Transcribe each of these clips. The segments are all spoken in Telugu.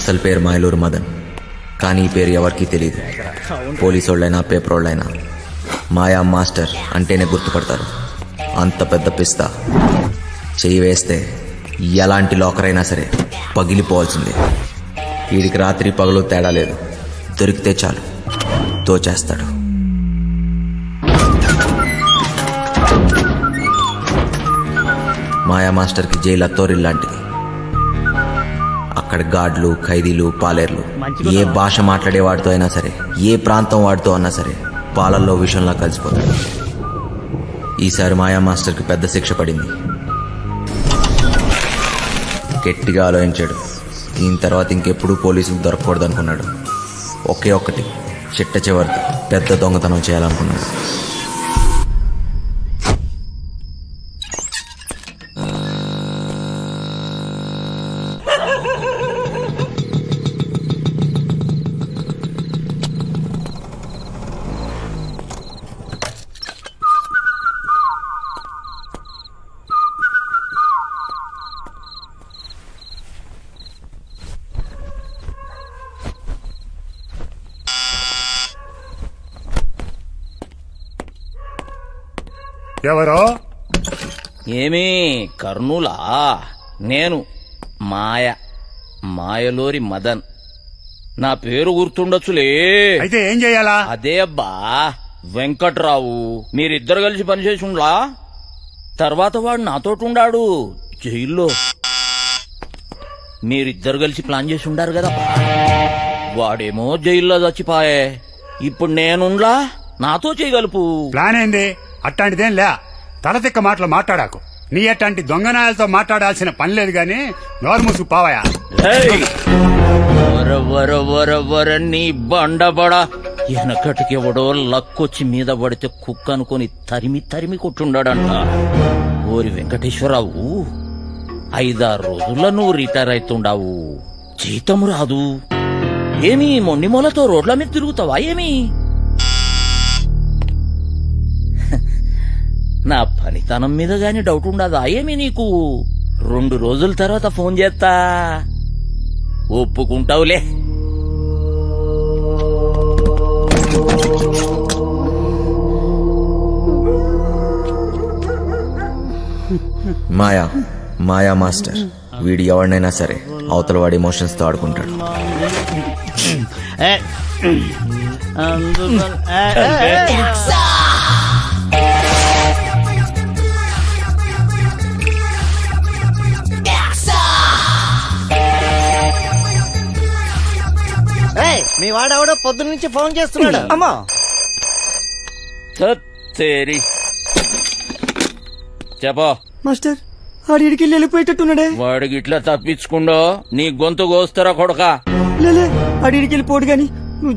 అసలు పేరు మాయలూరు మదన్. కానీ ఈ పేరు ఎవరికీ తెలియదు. పోలీసు వాళ్ళైనా పేపర్ వాళ్ళైనా మాయా మాస్టర్ అంటేనే గుర్తుపడతారు. అంత పెద్ద పిస్తా. చెయ్యి వేస్తే ఎలాంటి లాకర్ అయినా సరే పగిలిపోవాల్సిందే. వీడికి రాత్రి పగలు తేడా లేదు. దొరికితే చాలు దోచేస్తాడు. మాయా మాస్టర్కి జైలు అత్తోరిల్లాంటిది. అక్కడ గార్డులు, ఖైదీలు, పాలేర్లు, ఏ భాష మాట్లాడేవాడితో అయినా సరే, ఏ ప్రాంతం వాడితో అన్నా సరే పాలల్లో విషంలా కలిసిపోతాడు. ఈసారి మాయా మాస్టర్కి పెద్ద శిక్ష పడింది. గట్టిగా ఆలోచించాడు. దీని తర్వాత ఇంకెప్పుడు పోలీసులు దొరకకూడదు అనుకున్నాడు. ఒకే ఒక్కటి చిట్ట చివరిది పెద్ద దొంగతనం చేయాలనుకున్నాడు. ఎవరో? ఏమీ కర్నూలా? నేను మాయలూరి మదన్. నా పేరు గుర్తుండొచ్చులే. అయితే ఏం చెయ్యాలా? అదే అబ్బా వెంకట్రావు. మీరిద్దరు కలిసి పనిచేసి ఉండ్లా. తర్వాత వాడు నాతోటి జైల్లో. మీరిద్దరు కలిసి ప్లాన్ చేసి ఉండారు కదా. వాడేమో జైల్లో చచ్చిపాయే. ఇప్పుడు నేనుండ్లా, నాతో చేయగలుపు. ప్లాన్ ఏంది? అట్లాంటిదేం లే. తలతిక్క మాటలు మాట్లాడాకు. నీ అట్లాంటి దొంగనాయాలతో మాట్లాడాల్సిన పని లేదు గాని నోరు మూసుకు పావయా. నీ బండబడా వెనకటికి ఎవడో లక్కొచ్చి మీద పడితే కుక్క అనుకుని తరిమి తరిమి కొట్టుండాడంట. ఓరి వెంకటేశ్వరరావు, 5-6 రోజుల్లో నువ్వు రిటైర్ అవుతుండావు. జీతం రాదు. ఏమీ మొండి మూలతో రోడ్ల మీద తిరుగుతావా ఏమీ? నా పనితనం మీద గాని డౌట్ ఉండదా ఏమి నీకు? 2 రోజుల తర్వాత ఫోన్ చేస్తా, ఒప్పుకుంటావులే. మాయా మాస్టర్ వీడి ఎవరినైనా సరే అవతల వాడి ఎమోషన్స్ తో ఆడుకుంటాడు. మీ వాడెవడో పొద్దున్న నుంచి ఫోన్ చేస్తున్నాడు. అమ్మా చెప్పో మాస్టర్, ఆడికి వెళ్ళిపోయేటట్టున్నాడే. వాడికి ఇట్లా తప్పించుకుండో నీ గొంతు కోస్తారా కొడకా? లేలే, ఆడికి వెళ్ళిపోడు గాని నువ్వు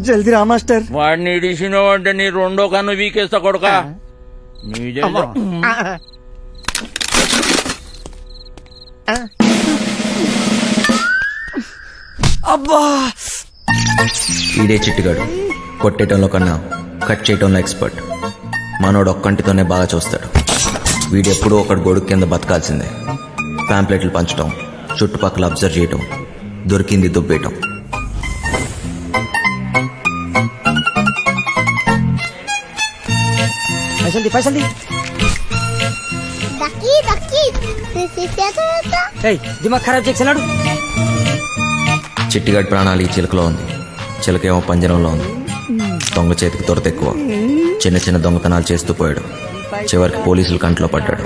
జల్దీ రా మాస్టర్. వాడిని ఇడిసినావు అంటే నీ 2వ కన్ను వీకేస్తా కొడకా. అబ్బా, ఈడే చిట్టిగాడు. కొట్టేయటంలో కన్నా కట్ చేయటంలో ఎక్స్పర్ట్. మనోడు ఒక్కంటితోనే బాగా చూస్తాడు. వీడెప్పుడూ ఒకటి గొడుగు కింద బతకాల్సిందే. ప్యాంప్లెట్లు పంచడం, చుట్టుపక్కల అబ్జర్వ్ చేయటం, దొరికింది దుబ్బేయటం. దిమాగ్ ఖరాబ్ చేస్తున్నాడు. చిట్టిగాడి ప్రాణాలు ఈ చిలకలో ఉంది. చిలకేమో పంజరంలో ఉంది. దొంగ చేతికి దొరత ఎక్కువ. చిన్న చిన్న దొంగతనాలు చేస్తూ పోయాడు. చివరికి పోలీసులు కంట్లో పడ్డాడు.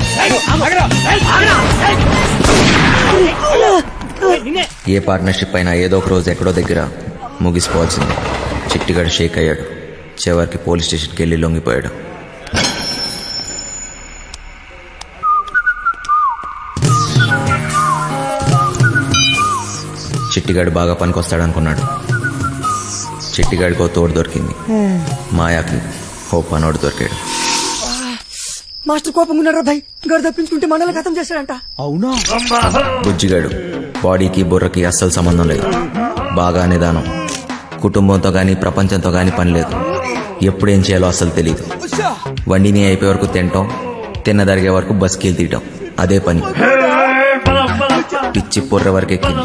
ఏ పార్ట్నర్షిప్ అయినా ఏదో ఒక రోజు ఎక్కడో దగ్గర ముగిసిపోవాల్సింది. చిట్టిగాడు షేక్ అయ్యాడు. చివరికి పోలీస్ స్టేషన్కి వెళ్ళి లొంగిపోయాడు. చిట్టిగాడు బాగా పనికొస్తాడనుకున్నాడు. చిట్టిగాడికో తోడు దొరికింది. మాయాకి ఓ పనోడు దొరికాడు. మాస్టర్ కోపంగా ఉన్నాడు రా భయ్. గడు తప్పించుకుంటే మనల్ని ఖతం చేశాడంట. అవునా? బుజ్జిగాడు బాడీకి బుర్రకి అస్సలు సంబంధం లేదు. బాగా నిదానం. కుటుంబంతో గాని ప్రపంచంతో గాని పని లేదు. ఎప్పుడేం చేయాలో అస్సలు తెలీదు. వండిని అయిపోయే వరకు తింటాం, తిన్నదరిగే వరకు బస్కీలు తీయటం, అదే పని. పిచ్చి పొర్రె వరకు ఎక్కింది.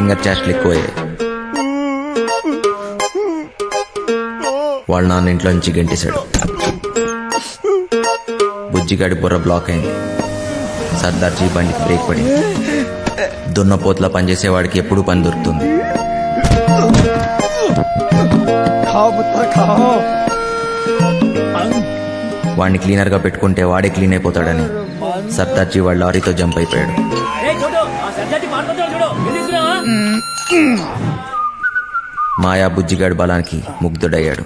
ఫింగర్ చాస్ట్లు ఎక్కువయ్యాయి. వాళ్ళ నాన్న ఇంట్లో నుంచి గెంటేశాడు. బుజ్జిగాడి బుర్ర బ్లాక్ అయింది. సర్దార్జీ బండికి బ్రేక్ పడింది. దున్నపోతులా పనిచేసేవాడికి ఎప్పుడూ పని దొరుకుతుంది. వాడిని క్లీనర్ గా పెట్టుకుంటే వాడే క్లీన్ అయిపోతాడని సర్దార్జీ వాళ్ళ లారీతో జంప్ అయిపోయాడు. మాయా బుజ్జిగాడి బలానికి ముగ్ధుడయ్యాడు.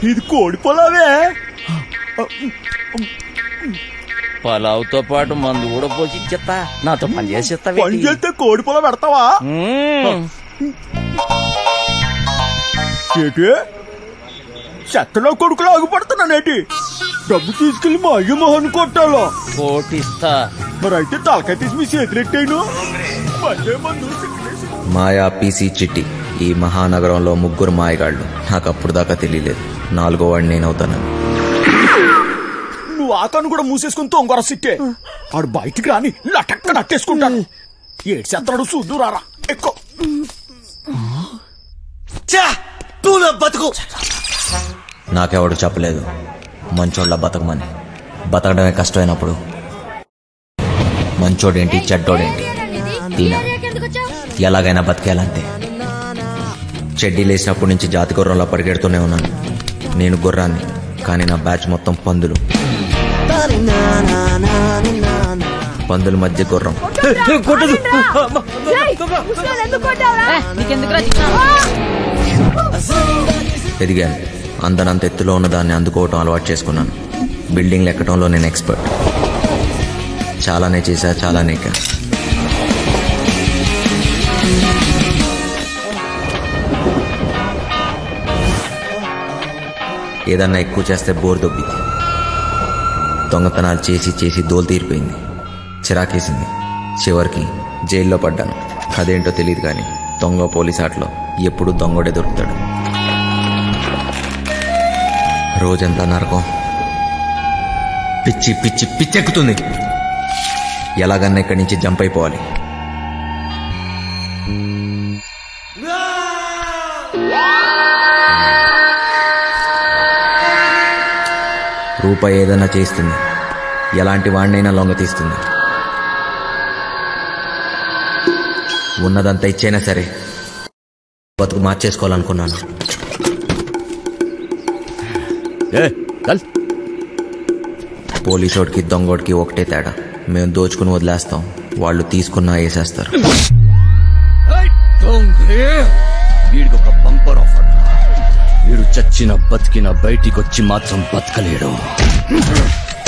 ఇది కోడి పొలావే. పలావుతో పాటు మందు కూడా పోసి ఇచ్చేస్తా, నాతో పని చేసేస్తా. పని చేస్తే కోడి పొలం పెడతావా? ఏటి చెత్తలో కొడుకులో ఆగిపడుతున్నానేటి? డబ్బు తీసుకెళ్లి మా అయ్య మొహన్ కొట్టాలో కోటిస్తా. మరి అయితే తలకాయ తీసి మీ చేతులెట్టాను. మాయా, పీసీ, చిట్టి ఈ మహానగరంలో ముగ్గురు మాయగాళ్లు. నాకు అప్పుడు దాకా తెలియలేదు 4వ వాడిని నేనవుతానని. నువ్వు ఆకాను కూడా మూసేసుకుని తొంగర సిట్టే. ఆడు బయటికి రాని లటక్క నట్టేసుకుంటాను. ఏడు చెత్తడు చూద్దు రారా ఎక్కువ. బతుకు నాకెవడు చెప్పలేదు మంచోళ్ళ బతకమని. బతకడమే కష్టమైనప్పుడు మంచోడేంటి చెడ్డోడేంటి తీనా ఎలాగైనా బతికేయాలంతే. చెడ్డీ లేచినప్పటి నుంచి జాతి గుర్రంలో పరిగెడుతూనే ఉన్నాను. నేను గుర్రాన్ని, కానీ నా బ్యాచ్ మొత్తం పందులు. పందుల మధ్య గుర్రం. ఎదిగాను. అందనంత ఎత్తులో ఉన్న దాన్ని అందుకోవటం అలవాటు చేసుకున్నాను. బిల్డింగ్లు ఎక్కడంలో నేను ఎక్స్పర్ట్. చాలానే చేశా, చాలానే ఎక్కా. ఏదన్నా ఎక్కువ చేస్తే బోర్ దొబ్బింది. దొంగతనాలు చేసి చేసి దోలు తీరిపోయింది. చిరాకేసింది. చివరికి జైల్లో పడ్డాను. అదేంటో తెలియదు కానీ దొంగ పోలీస్ ఆటలో ఎప్పుడు దొంగడే దొరుకుతాడు. రోజంతా నరకం. పిచ్చి పిచ్చి పిచ్చెక్కుతుంది. ఎలాగన్నా ఇక్కడి నుంచి జంప్ అయిపోవాలి. రూపాయి ఏదైనా చేస్తుంది. ఎలాంటి వాడినైనా లొంగ తీస్తుంది. ఉన్నదంతా ఇచ్చైనా సరే బతుకు మార్చేసుకోవాలనుకున్నాను. పోలీసోడికి దొంగోడికి ఒకటే తేడా. మేము దోచుకుని వదిలేస్తాం, వాళ్ళు తీసుకున్నా వేసేస్తారు. వీడికి ఒక బంపర్ ఆఫర్. వీడు చచ్చిన బతికిన బయటికొచ్చి మాత్రం బతకలేడు.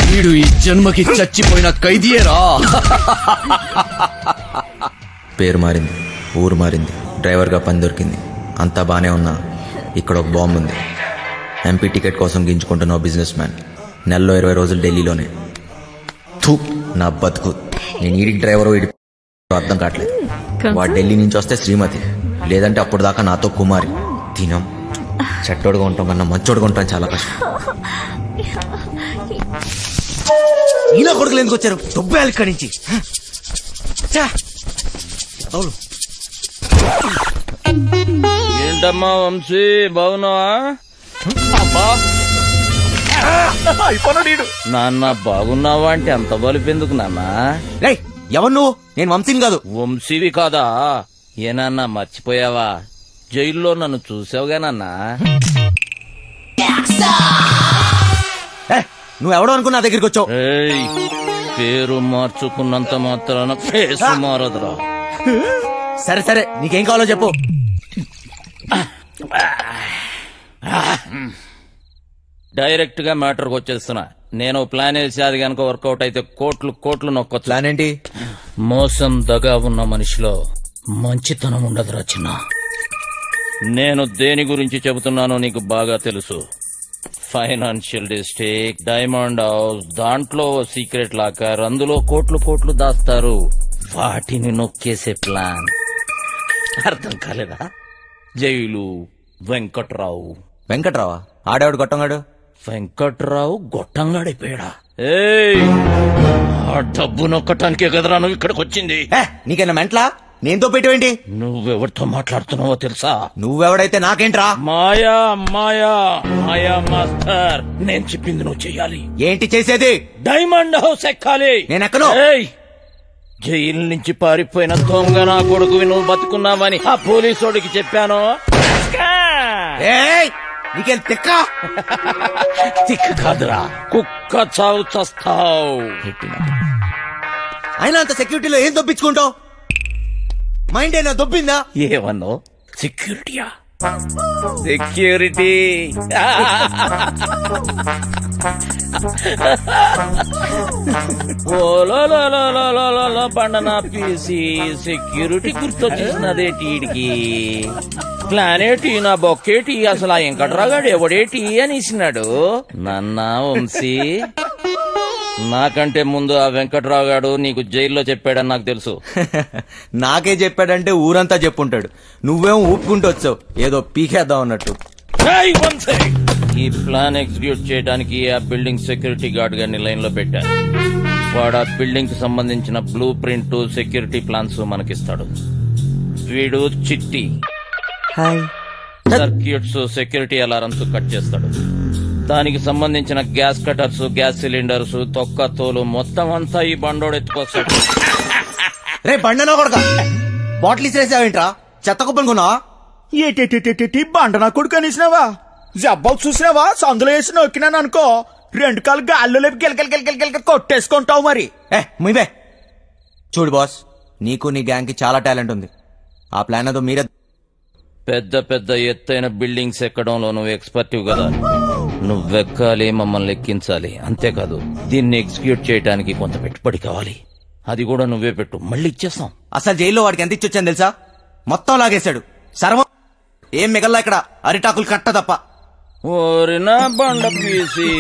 వీడు ఈ జన్మకి చచ్చిపోయిన ఖైదీయేరా. పేరు మారింది, ఊరు మారింది, డ్రైవర్గా పని దొరికింది. అంతా బానే ఉన్నా ఇక్కడ ఒక బాంబు ఉంది. ఎంపీ టికెట్ కోసం గింజుకుంటున్న బిజినెస్ మ్యాన్. నెలలో 20 రోజులు ఢిల్లీలోనే. నా బతుకు. నేను ఈడికి డ్రైవరు అర్థం కావట్లేదు. వాడు ఢిల్లీ నుంచి వస్తే శ్రీమతి, లేదంటే అప్పుడు దాకా నాతో కుమారి. తినం చెట్టోడుగా ఉంటాం కన్నా మంచోడుగా ఉంటాం చాలా కష్టం. ఇలా కొడుకులు ఎందుకు వచ్చారు? దొబ్బేయాలి ఇక్కడి నుంచి. ఏంటమ్మా వంశీ, బాగున్నావా? నాన్న బాగున్నావా అంటే అంత బలిపెందుకు నాన్న? ఎవరు నువ్వు? నేను వంశీని కాదు. వంశీవి కాదా? ఏనాన్నా మర్చిపోయావా? జైల్లో నన్ను చూసావుగా నాన్న. నువ్వెవడో అనుకున్నా దగ్గరికి వచ్చావు. పేరు మార్చుకున్నంత మాత్రాన ఫేస్ మారదురా. సరే సరే, నీకేం కావాలో చెప్పు. డైరెక్ట్ గా మ్యాటర్కి వచ్చేస్తున్నా. నేను ప్లాన్ వేసి అది కనుక వర్కౌట్ అయితే కోట్లు కోట్లు నొక్కొచ్చు. ప్లాన్ ఏంటి? మోసం దగా ఉన్న మనిషిలో మంచితనం ఉండదురా చిన్న. నేను దేని గురించి చెబుతున్నానో నీకు బాగా తెలుసు. ఫైనాన్షియల్ డిస్ట్రిక్ట్, డైమండ్ హౌస్, దాంట్లో సీక్రెట్ లాకర్, అందులో కోట్లు కోట్లు దాస్తారు. వాటిని నొక్కేసే ప్లాన్. అర్థం కాలేదా? జైలు వెంకట్రావు. వెంకట్రావా? ఆడేవాడు గొట్టంగాడు. వెంకట్రావు గొట్టంగాడైపోయాడా? ఆడ డబ్బు నొక్కటానికే కదరా నువ్వు ఇక్కడికి వచ్చింది. నీకైనా మెంట్లా? నేనుతో పెట్టేవేంటి? నువ్వెవరితో మాట్లాడుతున్నావో తెలుసా? నువ్వెవడైతే నాకేంట్రా? మాయా మాయా మాయా మాస్టర్, నేను చెప్పింది నువ్వు చెయ్యాలి. ఏంటి చేసేది? డైమండ్ హౌస్ ఎక్కాలి. నేను ఎక్కను. జైలు నుంచి పారిపోయిన దొంగ నా కొడుకువి నువ్వు బతుకున్నావని ఆ పోలీసోడికి చెప్పాను. నీకేం తిక్క? తిక్క కాదురా, కుక్క చావు చస్తావు. అయినా అంత సెక్యూరిటీలో ఏం దొప్పించుకుంటావు? మైండ్ అయినా దొబ్బిందా? ఏమన్నో? సెక్యూరిటీయా? సెక్యూరిటీ బండనా పీసి సెక్యూరిటీ గుర్తొచ్చేసినదేటి ఈడికి. ప్లానేటి నా బొక్కేటి, అసలు ఆ వెంకట్రాగాడు ఎవడేటి అనేసినాడు. నన్నా వంశీ, నాకంటే ముందు ఆ వెంకట్రావు గాడు నీకు జైల్లో చెప్పాడని నాకు తెలుసు. నాకే చెప్పాడంటే ఊరంతా చెప్పుంటాడు. నువ్వేమో ఊపుకుంటూ వచ్చావు ఏదో పీకేద్దాం అన్నట్టు. ఈ ప్లాన్ ఎగ్జిక్యూట్ చేయడానికి ఆ బిల్డింగ్ సెక్యూరిటీ గార్డ్ గారిని లైన్ లో పెట్టాను. వాడు ఆ బిల్డింగ్ కి సంబంధించిన బ్లూ ప్రింట్, సెక్యూరిటీ ప్లాన్స్ మనకిస్తాడు. వీడు చిట్టి సర్క్యూట్స్, సెక్యూరిటీ అలారమ్స్ కట్ చేస్తాడు. దానికి సంబంధించిన గ్యాస్ కటర్స్, గ్యాస్ సిలిండర్స్, తొక్క తోలు మొత్తం అంతా ఈ బండోడు ఎత్తుకొస్తాడు. రే బండనా కొడుకా, బాటిల్ ఇసిరేసావేంట్రా? చెత్త కుప్పనుకున్నావా? ఏటేటేటేటి బండ నా కొడుకు అనేసినావా? జబ్బాలు చూసినావా? సందులో వేసి నొక్కినాను అనుకో, 2 కాళ్ళు గాల్లో లేపి గిలకలు కొట్టేసుకుంటావు మరి. ముయ్యే చూడు బాస్, నీకు నీ గ్యాంగ్ కి చాలా టాలెంట్ ఉంది. ఆ ప్లాన్ అదో మీరే. పెద్ద పెద్ద ఎత్తైన బిల్డింగ్స్ ఎక్కడంలో నువ్వు ఎక్స్పర్టివ్ కదా. నువ్వెక్కాలి, మమ్మల్ని ఎక్కించాలి. అంతేకాదు దీన్ని ఎగ్జిక్యూట్ చేయడానికి కొంత పెట్టుబడి కావాలి. అది కూడా నువ్వే పెట్టు, మళ్ళీ ఇచ్చేస్తాం. అసలు జైల్లో వాడికి ఎంత ఇచ్చొచ్చాను తెలుసా? మొత్తం లాగేశాడు. సర్వం ఏం మిగల్లా ఇక్కడ, అరిటాకులు కట్ట తప్ప. ఓరినా బండ పీసి,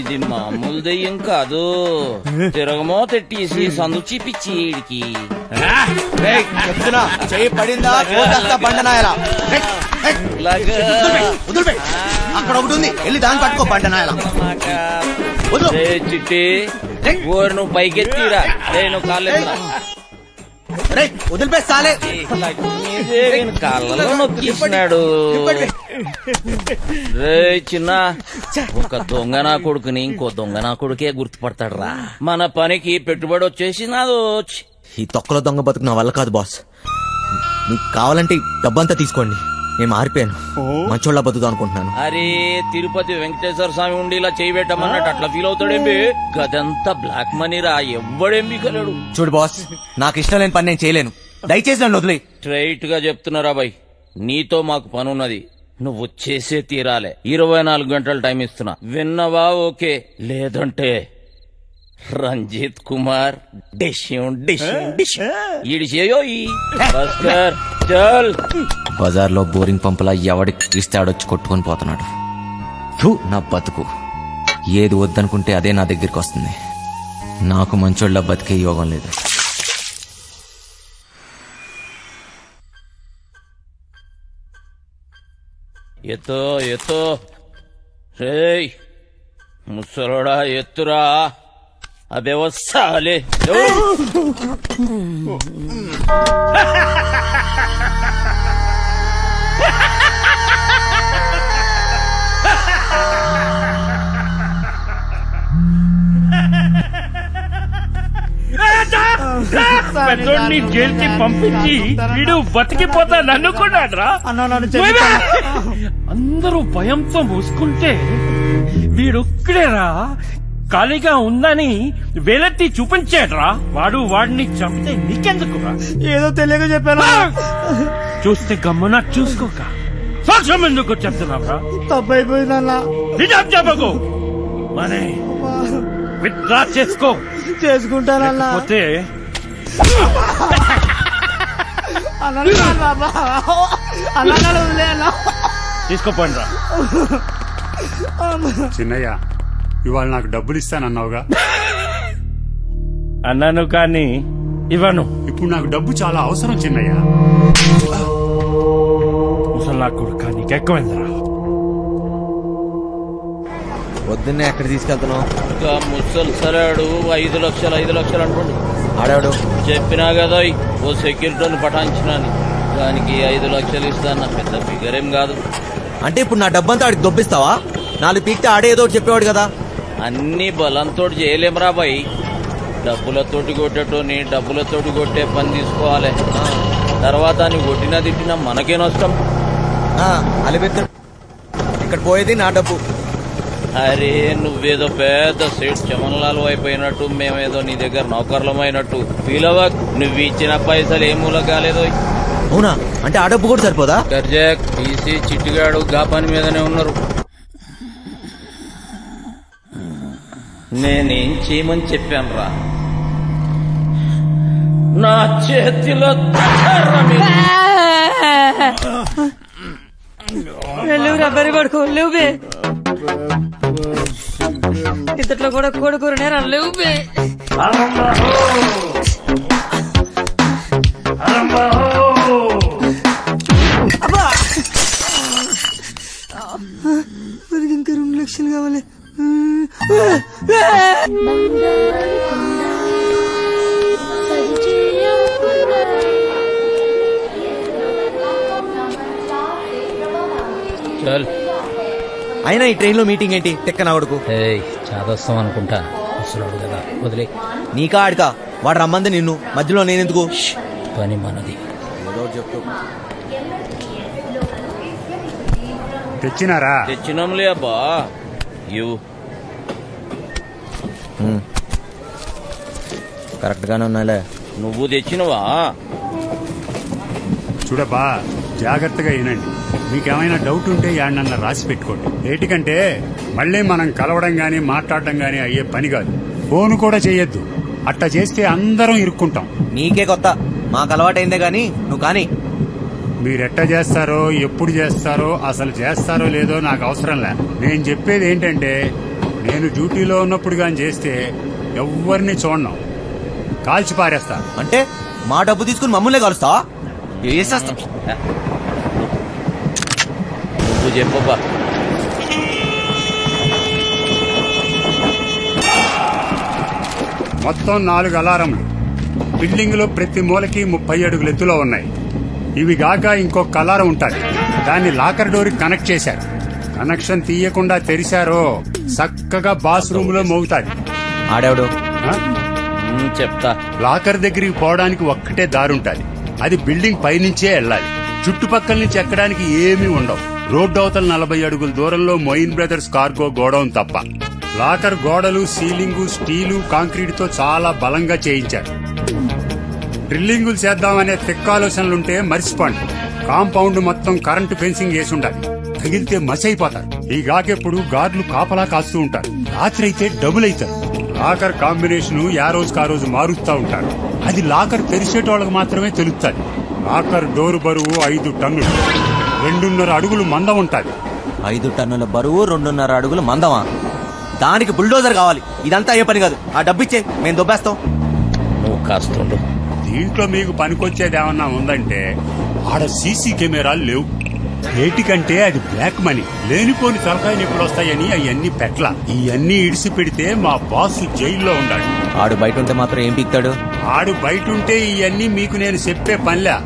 ఇది మామూలు దెయ్యం కాదు. తిరగమో తెట్టేసి సందు చూపించి ఈడికి చెప్తున్నా, చెయ్యి పడిందా బండనాయలా. అక్కడ ఒకటి ఉంది, వెళ్ళి దాన్ని పట్టుకో బండనాయలా. చిట్టి ఓరి నువ్వు పైకెత్తిరా, నువ్వు కాలేదు వదిలిపేస్తాలే. కాళ్ళలో నొక్కిస్తున్నాడు. రే చిన్న, ఒక దొంగ నా కొడుకుని ఇంకో దొంగ నా కొడుకే గుర్తుపడతాడు రా. మన పనికి పెట్టుబడి వచ్చేసి నాదో. ఈ తొక్కలో దొంగ బతుకు నా వల్ల కాదు బాస్. మీకు కావాలంటే డబ్బంతా తీసుకోండి, నేను మారిపోయాను. మంచోళ్ళ బతుకుతా అనుకుంటున్నాను. అరే తిరుపతి వెంకటేశ్వర స్వామి ఉండి ఇలా చేయబెట్టమన్నట్టు అట్లా ఫీల్ అవుతాడేంబి? గదంతా బ్లాక్ మనీ రా, ఎవ్వడేంబి కలడు. చూడు బాస్, నాకు ఇష్టం లేని పని నేను చేయలేను. దయచేసి నన్ను వదిలే. స్ట్రైట్ గా చెప్తున్నారా బాయ్, నీతో మాకు పనున్నది, నువ్వు చేసే తీరాలే. 24 గంటలు టైం ఇస్తున్నా, విన్నవా? ఓకే, లేదంటే రంజిత్ కుమార్ బజార్లో బోరింగ్ పంపులా ఎవడికి ఇస్తాడొచ్చి కొట్టుకొని పోతున్నాడు. నా బతుకు ఏది వద్దనుకుంటే అదే నా దగ్గరికి వస్తుంది. నాకు మంచోళ్ళ బతికే యోగం లేదు. ఎత్తో ఎత్తో రేయ్ ముసలోడా, ఎత్తురా. అబే వస్తాలే. పెద్దోడిని జైలుకి పంపించి వీడు బతికిపోతా నన్నుకున్నాడ్రా. అందరూ భయంతో మూసుకుంటే వీడొక్కడేరా ఖాళీగా ఉందని వేలెత్తి చూపించాడ్రా. వాడిని చంపితే నీకెందుకురా? ఏదో తెలియక చెప్పాను. చూస్తే గమ్మున చూసుకోక సాక్ష్యం ఎందుకు చెప్తున్నావురా? తప్పైపోయిందన్నా. నిజం చెప్పకు, మనే విత్డ్రా చేసుకో. చేసుకుంటానన్నా. పోతే తీసుకోపోండి రా. చిన్నయ్య, ఇవాళ నాకు డబ్బులు ఇస్తానన్నావుగా? అన్నాను కానీ ఇవ్వను. ఇప్పుడు నాకు డబ్బు చాలా అవసరం చిన్నయ్య. ముసలా కొడుకా, నీకెక్కువైందిరా. పొద్దున్నే ఎక్కడ తీసుకెళ్తున్నావు? ఇంకా ముసలి సరాడు 5 లక్షలు అంటుండు. ఆడాడు చెప్పినా కదా ఓ సెక్యూరిటీని పటాయించినాని, దానికి 5 లక్షలు ఇస్తాను. పెద్ద ఫిగర్ ఏం కాదు. అంటే ఇప్పుడు నా డబ్బంతా ఆడికి దొబ్బిస్తావా? 4 పీక్తే ఆడేదో చెప్పేవాడు కదా. అన్ని బలంతో చేయలేమరా బాయ్. డబ్బులతోటి కొట్టేటోని డబ్బులతోటి కొట్టే పని తీసుకోవాలి. తర్వాత నీ కొట్టినా తిట్టినా మనకే నష్టం. అలిపెత్తాడు. ఇక్కడ పోయేది నా డబ్బు. అరే నువ్వేదో పెద్ద సేట్ చమన్లాలు అయిపోయినట్టు, మేమేదో నీ దగ్గర నౌకర్లమైనట్టు పిలవ. నువ్వు ఇచ్చిన పైసలు ఏ మూల కాలేదో. అవునా? అంటే ఆ డబ్బు కూడా సరిపోదా? గర్జాక్ తీసి చిట్టిగాడు గా పని మీదనే ఉన్నారు. నేనేం చేయమని చెప్పాను రా? నా చేతిలో లేవురా బరి పడుకో లేవు బే. ఇంతట్లో కూడా కొడుకునేరా లేవు బే. మనకి ఇంకా 2 లక్షలు కావాలి. అయినా ఈ ట్రైన్ లో మీటింగ్ ఏంటి? తెక్కన కొడుకు చాదస్తాం అనుకుంటా. వస్తున్నాడు కదా, వదిలే. నీకా ఆడికా? వాడు రమ్మంది నిన్ను, మధ్యలో నేనెందుకు? పని మనది. ఏదో చెప్తూ తెచ్చినారా? తెచ్చినాంలే అబ్బా. కరెక్ట్ గానే ఉన్నాలే. నువ్వు తెచ్చినవా? చూడబ్బా, జాగ్రత్తగా వినండి. మీకేమైనా డౌట్ ఉంటే యాడనన్నా రాసి పెట్టుకోండి. ఏటికంటే మళ్ళీ మనం కలవడం గానీ మాట్లాడడం గానీ అయ్యే పని కాదు. ఫోన్ కూడా చెయ్యొద్దు. అట్టా చేస్తే అందరం ఇరుక్కుంటాం. నీకే కొత్త, మాకు అలవాటైందే గాని నువ్వు కానీ. మీరెట్టా చేస్తారో, ఎప్పుడు చేస్తారో, అసలు చేస్తారో లేదో నాకు అవసరంలే. నేను చెప్పేది ఏంటంటే, నేను డ్యూటీలో ఉన్నప్పుడు గాని చేస్తే ఎవ్వరిని చూడను, కాల్చి పారేస్తా. అంటే మా డబ్బు తీసుకుని మమ్మల్ని కలుస్తావా? వేసేస్తా. నువ్వు చెప్పబ్బా. మొత్తం 4 అలారంలు బిల్డింగ్ లో ప్రతి మూలకి 30 అడుగుల ఎత్తులో ఉన్నాయి. ఇవి గాక ఇంకొక అలారం ఉంటుంది. దాన్ని లాకర్ డోర్ కనెక్ట్ చేశారు. కనెక్షన్ తీయకుండా తెరిచారో చక్కగా బాత్రూమ్ లో మోగుతాది. ఆడేవాడు చెప్తా. లాకర్ దగ్గరికి పోవడానికి ఒక్కటే దారుంటది. అది బిల్డింగ్ పైనుంచే వెళ్ళాలి. చుట్టుపక్కల నుంచి ఎక్కడానికి ఏమీ ఉండవు. రోడ్డు అవతల 40 అడుగుల దూరంలో మొయిన్ బ్రదర్స్ కార్గో గోడౌన్ తప్ప. లాకర్ గోడలు, సీలింగు స్టీలు, కాంక్రీట్ తో చాలా బలంగా చేయించారు. డ్రిల్లింగులు చేద్దామనే తెక్కాలోచనలుంటే మర్చిపోండి. కాంపౌండ్ మొత్తం కరెంటు ఫెన్సింగ్ వేసి ఉండాలి. తగిలితే మసైపోతారు. ఈ గాకెప్పుడు గార్డులు కాపలా కాస్తూ ఉంటారు. రాత్రి అయితే డబుల్ అవుతారు. లాకర్ కాంబినేషన్ ఆ రోజుకి ఆ రోజు మారుస్తూ ఉంటారు. అది లాకర్ తెరిచేటోళ్ళకి మాత్రమే తెలుస్తుంది. లాకర్ డోరు బరువు 5 టన్నులు, 2.5 అడుగులు మందం ఉంటుంది. 5 టన్నుల బరువు, 2.5 అడుగుల మందమా? దానికి బుల్డోజర్ కావాలి. ఇదంతా అయ్యే పని కాదు. ఆ డబ్బిచ్చే, మేము దొబ్బేస్తాం. నువ్వు కాస్తుండు. దీంట్లో మీకు పనికొచ్చేది ఏమన్నా ఉందంటే, ఆడ సీసీ కెమెరాలు లేవు. ఏటికంటే అది బ్లాక్ మనీ. లేనిపోని తలకాయ నొప్పులు వస్తాయని అవన్నీ పెట్ల. ఇవన్నీ ఇడిసి పెడితే మా బాస్ జైల్లో ఉండాడు. ఆడు బయట ఉంటే మాత్రం ఏం పీక్తాడు? ఆడు బయట ఉంటే ఇవన్నీ మీకు నేను చెప్పే పనిలే.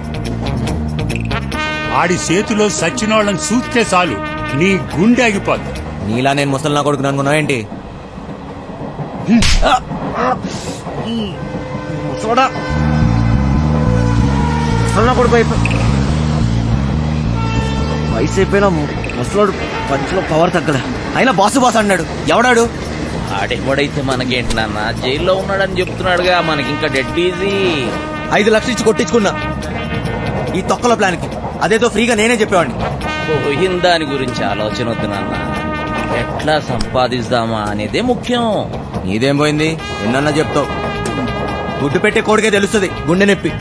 ఆడి చేతిలో సచ్చినోళ్ళని చూస్తే చాలు నీ గుండె ఆగిపోద్ది. నీలా నేను ముసలి నా కొడుకు అనుకున్నావు ఏంటి? వయసు అయిపోయినా ముసలోడు పంచులో పవర్ తగ్గడా. అయినా బాసు బాస్ అన్నాడు. ఎవడాడు? ఆడెవడైతే మనకేంటి నాన్న, జైల్లో ఉన్నాడని చెప్తున్నాడుగా. మనకి ఇంకా డెడ్ ఈజీ. 5 లక్షలు ఇచ్చి కొట్టించుకున్నా ఈ తొక్కల ప్లాన్ కి. అదేదో ఫ్రీగా నేనే చెప్పేవాడిని. పోయిన దాని గురించి ఆలోచన వద్దు నాన్న. ఎట్లా సంపాదిస్తామా అనేదే ముఖ్యం. నీదేం పోయింది? ఎన్నన్నా చెప్తావు. గుడ్డు పెట్టే కోడికే తెలుస్తుంది గుండె నొప్పి.